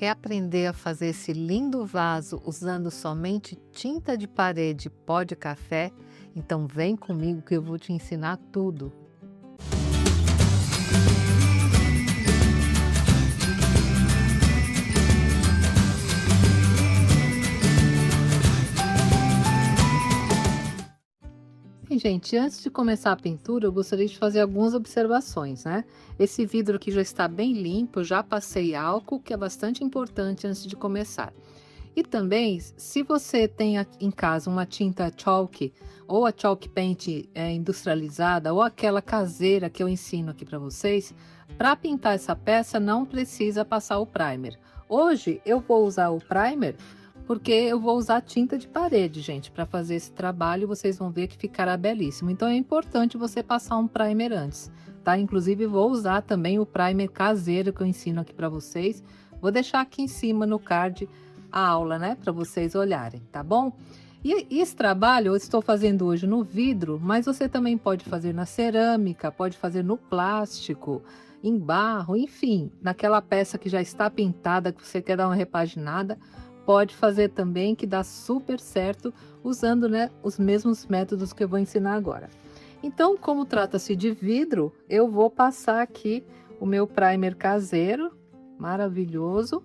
Quer aprender a fazer esse lindo vaso usando somente tinta de parede e pó de café? Então vem comigo que eu vou te ensinar tudo. Bem, gente, antes de começar a pintura, eu gostaria de fazer algumas observações, né? Esse vidro aqui já está bem limpo, eu já passei álcool, que é bastante importante antes de começar. E também, se você tem em casa uma tinta chalk, ou a chalk paint industrializada, ou aquela caseira que eu ensino aqui para vocês, para pintar essa peça não precisa passar o primer. Hoje eu vou usar o primer porque eu vou usar tinta de parede, gente, para fazer esse trabalho. Vocês vão ver que ficará belíssimo. Então é importante você passar um primer antes, tá? Inclusive vou usar também o primer caseiro que eu ensino aqui para vocês. Vou deixar aqui em cima no card a aula, né, para vocês olharem, tá bom? E esse trabalho eu estou fazendo hoje no vidro, mas você também pode fazer na cerâmica, pode fazer no plástico, em barro, enfim, naquela peça que já está pintada, que você quer dar uma repaginada, pode fazer também, que dá super certo, usando, né, os mesmos métodos que eu vou ensinar agora. Então, como trata-se de vidro, eu vou passar aqui o meu primer caseiro, maravilhoso.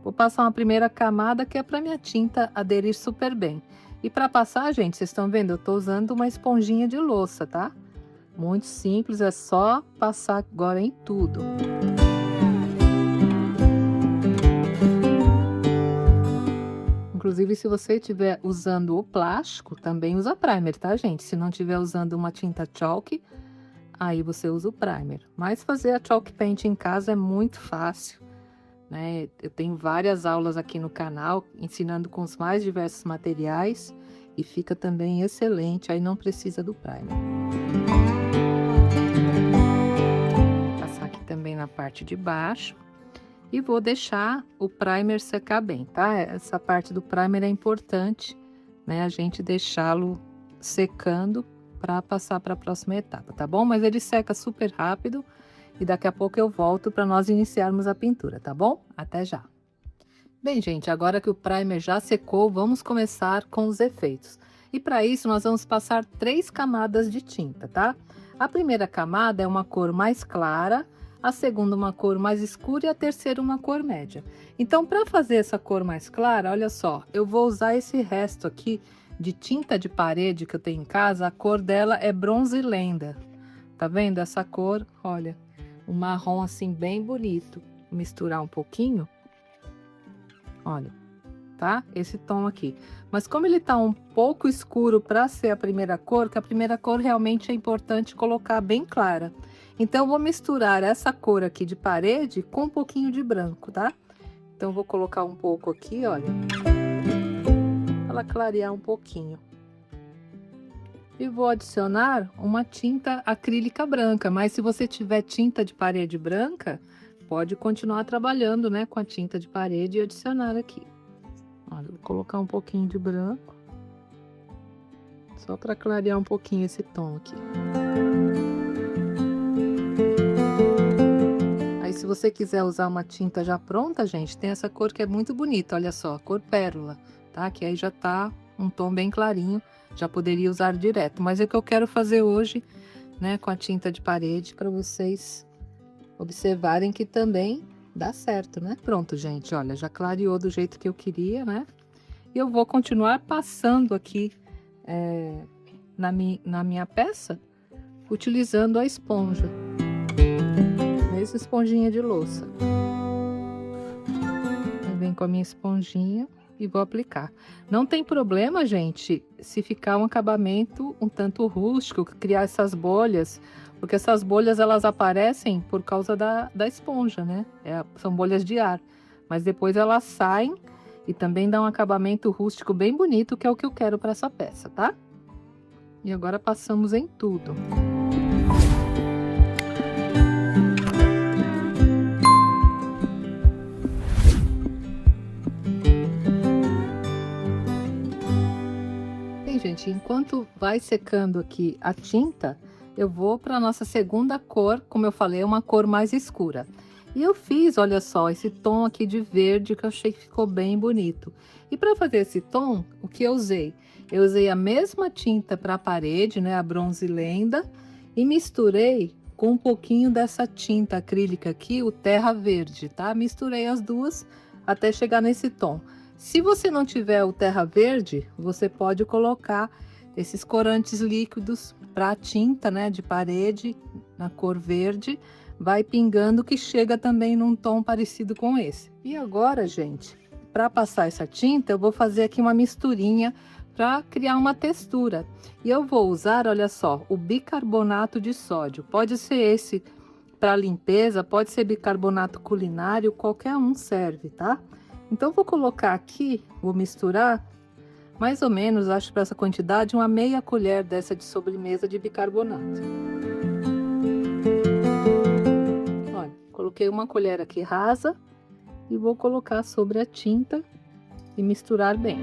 Vou passar uma primeira camada que é para minha tinta aderir super bem. E para passar, gente, vocês estão vendo? Eu estou usando uma esponjinha de louça, tá? Muito simples, é só passar agora em tudo. Inclusive, se você estiver usando o plástico, também usa primer, tá, gente? Se não estiver usando uma tinta chalk, aí você usa o primer. Mas fazer a chalk paint em casa é muito fácil, né? Eu tenho várias aulas aqui no canal ensinando com os mais diversos materiais e fica também excelente, aí não precisa do primer. Vou passar aqui também na parte de baixo e vou deixar o primer secar bem, tá? Essa parte do primer é importante, né? A gente deixá-lo secando para passar para a próxima etapa, tá bom? Mas ele seca super rápido. E daqui a pouco eu volto para nós iniciarmos a pintura, tá bom? Até já! Bem, gente, agora que o primer já secou, vamos começar com os efeitos. E para isso nós vamos passar 3 camadas de tinta, tá? A primeira camada é uma cor mais clara, a segunda uma cor mais escura e a terceira uma cor média. Então, para fazer essa cor mais clara, olha só, eu vou usar esse resto aqui de tinta de parede que eu tenho em casa, a cor dela é bronze lenda. Tá vendo essa cor? Olha, um marrom assim bem bonito. Vou misturar um pouquinho. Olha, tá? Esse tom aqui. Mas como ele tá um pouco escuro para ser a primeira cor, que a primeira cor realmente é importante colocar bem clara. Então, eu vou misturar essa cor aqui de parede com um pouquinho de branco, tá? Então, eu vou colocar um pouco aqui, olha. Para ela clarear um pouquinho. E vou adicionar uma tinta acrílica branca, mas se você tiver tinta de parede branca, pode continuar trabalhando, né, com a tinta de parede e adicionar aqui. Olha, vou colocar um pouquinho de branco, só para clarear um pouquinho esse tom aqui. Aí, se você quiser usar uma tinta já pronta, gente, tem essa cor que é muito bonita, olha só, a cor pérola, tá? Que aí já tá um tom bem clarinho. Já poderia usar direto, mas é o que eu quero fazer hoje, né, com a tinta de parede, para vocês observarem que também dá certo, né? Pronto, gente, olha, já clareou do jeito que eu queria, né? E eu vou continuar passando aqui na minha peça, utilizando a esponja, mesma esponjinha de louça. Eu venho com a minha esponjinha e vou aplicar. Não tem problema, gente, se ficar um acabamento um tanto rústico, criar essas bolhas, porque essas bolhas elas aparecem por causa da esponja, né? São bolhas de ar, mas depois elas saem e também dá um acabamento rústico bem bonito, que é o que eu quero para essa peça, tá? E agora passamos em tudo. Gente, enquanto vai secando aqui a tinta, eu vou para a nossa segunda cor, como eu falei, é uma cor mais escura. E eu fiz, olha só, esse tom aqui de verde que eu achei que ficou bem bonito. E para fazer esse tom, o que eu usei? Eu usei a mesma tinta para a parede, né, a Bronze Lenda, e misturei com um pouquinho dessa tinta acrílica aqui, o Terra Verde, tá? Misturei as duas até chegar nesse tom. Se você não tiver o Terra Verde, você pode colocar esses corantes líquidos para a tinta, né, de parede, na cor verde, vai pingando que chega também num tom parecido com esse. E agora, gente, para passar essa tinta, eu vou fazer aqui uma misturinha para criar uma textura. E eu vou usar, olha só, o bicarbonato de sódio. Pode ser esse para limpeza, pode ser bicarbonato culinário, qualquer um serve, tá? Então, vou colocar aqui, vou misturar mais ou menos, acho para essa quantidade, uma meia colher dessa de sobremesa de bicarbonato. Olha, coloquei uma colher aqui rasa e vou colocar sobre a tinta e misturar bem.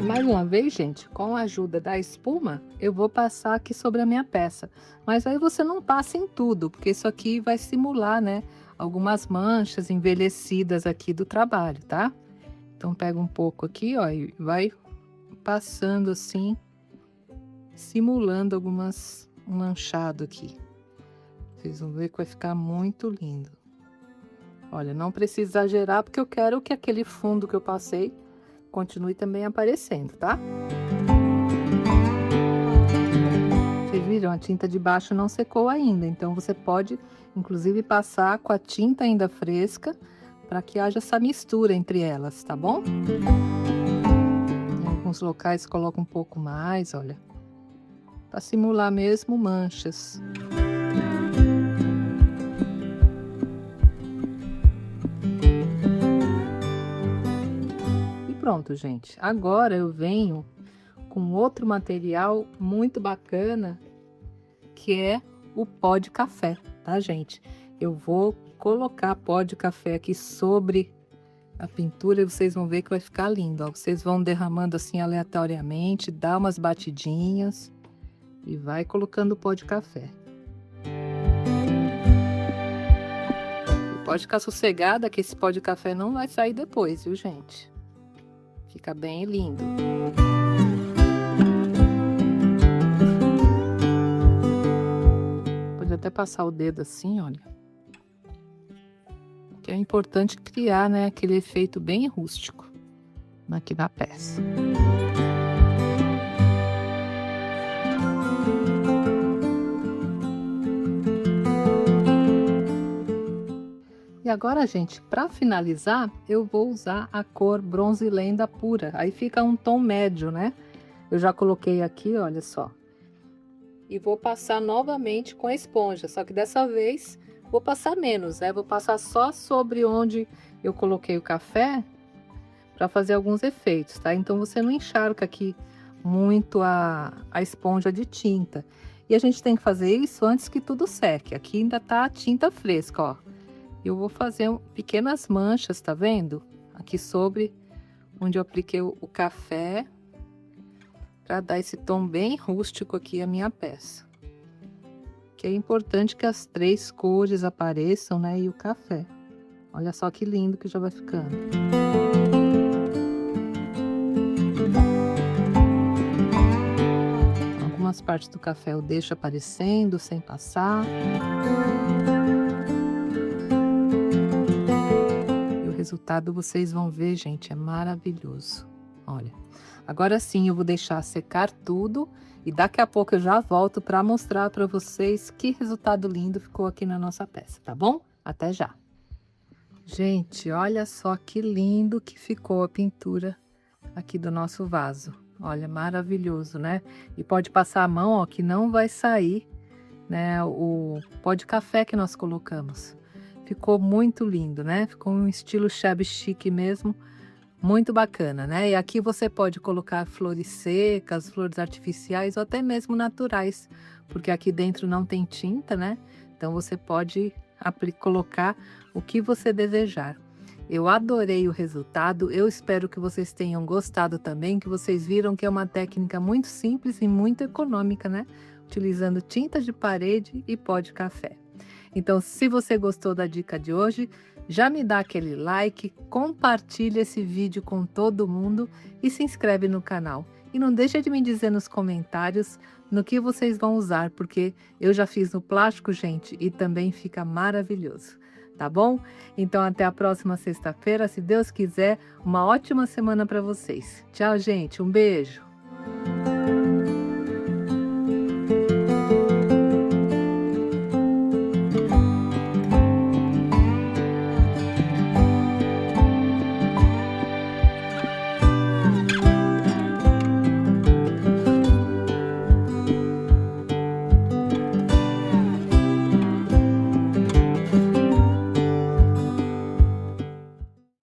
Mais uma vez, gente, com a ajuda da espuma, eu vou passar aqui sobre a minha peça. Mas aí você não passa em tudo, porque isso aqui vai simular, né, algumas manchas envelhecidas aqui do trabalho, tá? Então, pega um pouco aqui, ó, e vai passando assim, simulando algumas manchado aqui. Vocês vão ver que vai ficar muito lindo. Olha, não precisa exagerar, porque eu quero que aquele fundo que eu passei continue também aparecendo, tá? Vocês viram? A tinta de baixo não secou ainda, então você pode, inclusive, passar com a tinta ainda fresca, para que haja essa mistura entre elas, tá bom? Em alguns locais coloca um pouco mais, olha, para simular mesmo manchas. E pronto, gente. Agora eu venho com outro material muito bacana, que é o pó de café, tá, gente? Eu vou colocar pó de café aqui sobre a pintura e vocês vão ver que vai ficar lindo, ó. Vocês vão derramando assim aleatoriamente, dá umas batidinhas e vai colocando o pó de café. E pode ficar sossegada que esse pó de café não vai sair depois, viu, gente? Fica bem lindo. Pode até passar o dedo assim, olha. Que é importante criar, né, aquele efeito bem rústico aqui na peça. E agora, gente, para finalizar, eu vou usar a cor Bronze Lenda pura. Aí fica um tom médio, né? Eu já coloquei aqui, olha só. E vou passar novamente com a esponja, só que dessa vez vou passar menos, né? Vou passar só sobre onde eu coloquei o café para fazer alguns efeitos, tá? Então você não encharca aqui muito a esponja de tinta. E a gente tem que fazer isso antes que tudo seque. Aqui ainda tá a tinta fresca, ó. Eu vou fazer pequenas manchas, tá vendo? Aqui sobre onde eu apliquei o café, para dar esse tom bem rústico aqui à minha peça. Que é importante que as três cores apareçam, né? E o café. Olha só que lindo que já vai ficando. Algumas partes do café eu deixo aparecendo sem passar. E o resultado vocês vão ver, gente, é maravilhoso. Olha, agora sim eu vou deixar secar tudo e daqui a pouco eu já volto para mostrar para vocês que resultado lindo ficou aqui na nossa peça, tá bom? Até já! Gente, olha só que lindo que ficou a pintura aqui do nosso vaso. Olha, maravilhoso, né? E pode passar a mão, ó, que não vai sair, né, o pó de café que nós colocamos. Ficou muito lindo, né? Ficou um estilo shabby chic mesmo, muito bacana, né? E aqui você pode colocar flores secas, flores artificiais ou até mesmo naturais, porque aqui dentro não tem tinta, né? Então você pode colocar o que você desejar. Eu adorei o resultado, eu espero que vocês tenham gostado também, que vocês viram que é uma técnica muito simples e muito econômica, né? Utilizando tinta de parede e pó de café. Então, se você gostou da dica de hoje, já me dá aquele like, compartilha esse vídeo com todo mundo e se inscreve no canal. E não deixa de me dizer nos comentários no que vocês vão usar, porque eu já fiz no plástico, gente, e também fica maravilhoso, tá bom? Então, até a próxima sexta-feira, se Deus quiser, uma ótima semana para vocês. Tchau, gente, um beijo!